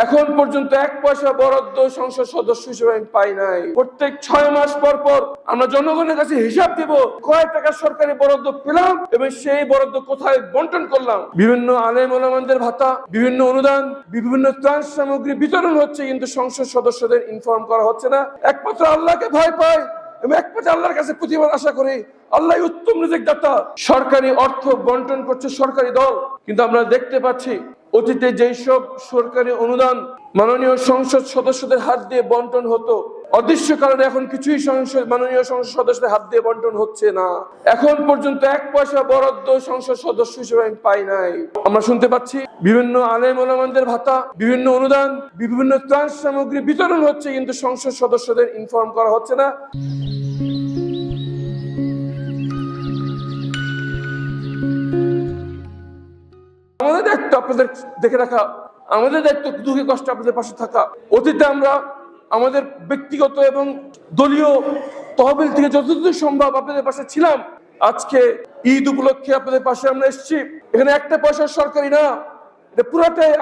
এখন পর্যন্ত 1 পয়সা বরাদ্দ সংসদ সদস্য হিসেবে আমি পাই নাই। প্রত্যেক 6 মাস পর পর আমরা জনগণের কাছে হিসাব দেব কয় টাকা সরকারি বরাদ্দ পেলাম এবং সেই বরাদ্দ কোথায় বন্টন করলাম। বিভিন্ন আলেম ওলামাদের ভাতা, বিভিন্ন অনুদান, বিভিন্ন ত্রাণ সামগ্রী বিতরণ হচ্ছে, কিন্তু সংসদ সদস্যদের ইনফর্ম করা হচ্ছে না। একমাত্র আল্লাহকে ভয় পায় এবং একমাত্র আল্লাহর কাছে প্রতিবার আশা করি। আল্লাহ উত্তম রিজিক দাতা। সরকারি অর্থ বন্টন করছে সরকারি দল, কিন্তু আমরা দেখতে পাচ্ছি অতীতে যেই সব সরকারি অনুদান মাননীয় সংসদ সদস্যদের হাত দিয়ে বন্টন হতো, অদৃশ্য কারণে এখন কিছুই মাননীয় সংসদ সদস্যদের হাত দিয়ে বন্টন হচ্ছে না। এখন পর্যন্ত 1 পয়সা বরাদ্দ সংসদ সদস্য হিসেবে আমি পাই নাই। আমরা শুনতে পাচ্ছি বিভিন্ন আলেম ওলামাদের ভাতা, বিভিন্ন অনুদান, বিভিন্ন ত্রাণ সামগ্রী বিতরণ হচ্ছে, কিন্তু সংসদ সদস্যদের ইনফর্ম করা হচ্ছে না। আমাদের দায়িত্ব আপনাদের দেখে রাখা, আমাদের দায়িত্ব দুঃখে কষ্ট আপনাদের পাশে থাকা। অতীতে আমরা আমাদের ব্যক্তিগত এবং দলীয় তহবিল থেকে যতদূর সম্ভব আপনাদের পাশে ছিলাম। আজকে ঈদ উপলক্ষে আপনাদের পাশে আমরা এসেছি। এখানে 1 পয়সা সরকারি না, এটা পুরাটাই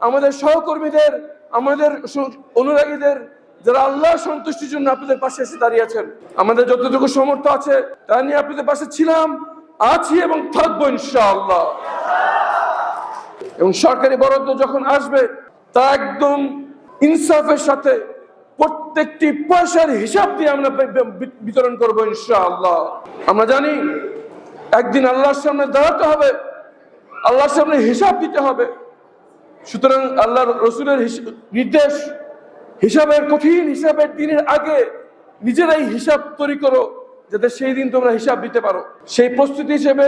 আমাদের সহকর্মীদের, আমাদের অনুরাগীদের, যারা আল্লাহ সন্তুষ্টির জন্য আপনাদের পাশে এসে দাঁড়িয়ে আছেন। আমাদের যতটুকু সামর্থ্য আছে তা নিয়ে আপনাদের পাশে ছিলাম, আছি এবং থাকবো ইনশাআল্লাহ। এবং সরকারি বরাদ্দ যখন আসবে তা একদম ইনসাফের সাথে প্রত্যেকটি পয়সার হিসাব দিয়ে আমরা বিতরণ করবো ইনশাআল্লাহ। আমরা জানি একদিন আল্লাহর সামনে দাঁড়াতে হবে, আল্লাহর সামনে হিসাব দিতে হবে। সুতরাং আল্লাহ রসুলের নির্দেশ, হিসাবের কঠিন হিসাবের দিনের আগে নিজেরাই হিসাব তৈরি করো, যাতে সেই দিন তোমরা হিসাব দিতে পারো। সেই প্রস্তুতি হিসেবে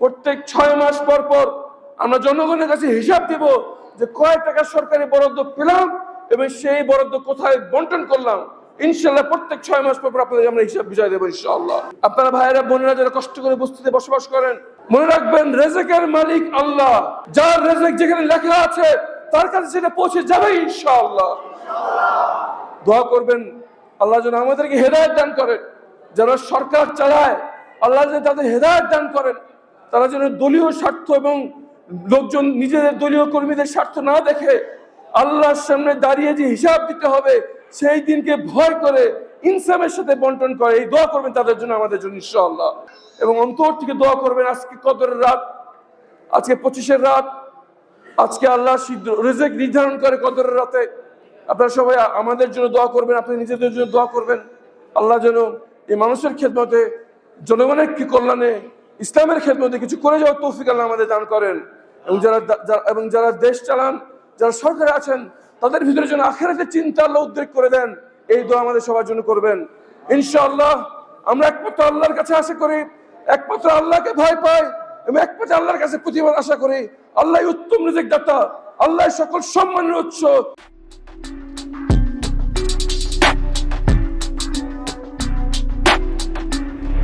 প্রত্যেক 6 মাস পর পর আমরা জনগণের কাছে হিসাব দেব যে কয় টাকা সরকারি বরাদ্দ পেলাম এবং সেই বরাদ্দ কোথায় বন্টন করলাম। ইনশাআল্লাহ প্রত্যেক 6 মাস পর পর আপনাদের আমরা হিসাব বুঝাই দেবো ইনশাআল্লাহ। আপনারা ভাইয়েরা বোনেরা যারা কষ্ট করে বস্তিতে বসবাস করেন, মনে রাখবেন রেজেকের মালিক আল্লাহ। যার রেজেক যেখানে লেখা আছে তার কাছে সেটা পৌঁছে যাবে ইনশাআল্লাহ। দোয়া করবেন আল্লাহ যেন আমাদেরকে হেদায়েত দান করেন। যারা সরকার চালায় আল্লাহ যেন তাদের হেদায়েত দান করেন। তারা যেন দলীয় স্বার্থ এবং লোকজন নিজেদের দলীয় কর্মীদের স্বার্থ না দেখে আল্লাহর সামনে দাঁড়িয়ে যে হিসাব দিতে হবে সেই দিনকে ভয় করে ইনসাফের সাথে বন্টন করে। এই দোয়া করবেন তাদের জন্য, আমাদের জন্য ইনশাআল্লাহ। এবং অন্তর থেকে দোয়া করবেন আজকে কদরের রাত, আজকে 25-এর রাত, আজকে আল্লাহ রিজিক নির্ধারণ করে কদরের রাতে। আপনারা সবাই আমাদের জন্য দোয়া করবেন, আপনি নিজেদের জন্য দোয়া করবেন। আল্লাহ যেন এই মানুষের খেদমতে, জনগণের কি কল্যাণে, ইসলামের খেদমতে কিছু করে যাওয়ার তৌফিক আল্লাহ আমাদের দান করেন। এবং যারা দেশ চালান, যারা সরকারে আছেন, তাদের ভিতরে যেন আখিরাতের চিন্তা আল্লাহ উদ্রেক করে দেন। এই দোয়া আমাদের সবার জন্য করবেন ইনশাআল্লাহ। আমরা একমাত্র আল্লাহর কাছে আশা করি, একমাত্র আল্লাহকে ভয় পাই এবং একমাত্র আল্লাহর কাছে প্রতিবার আশা করি। আল্লাহ উত্তম রিজিক দাতা, আল্লাহ সকল সম্মানের উৎস।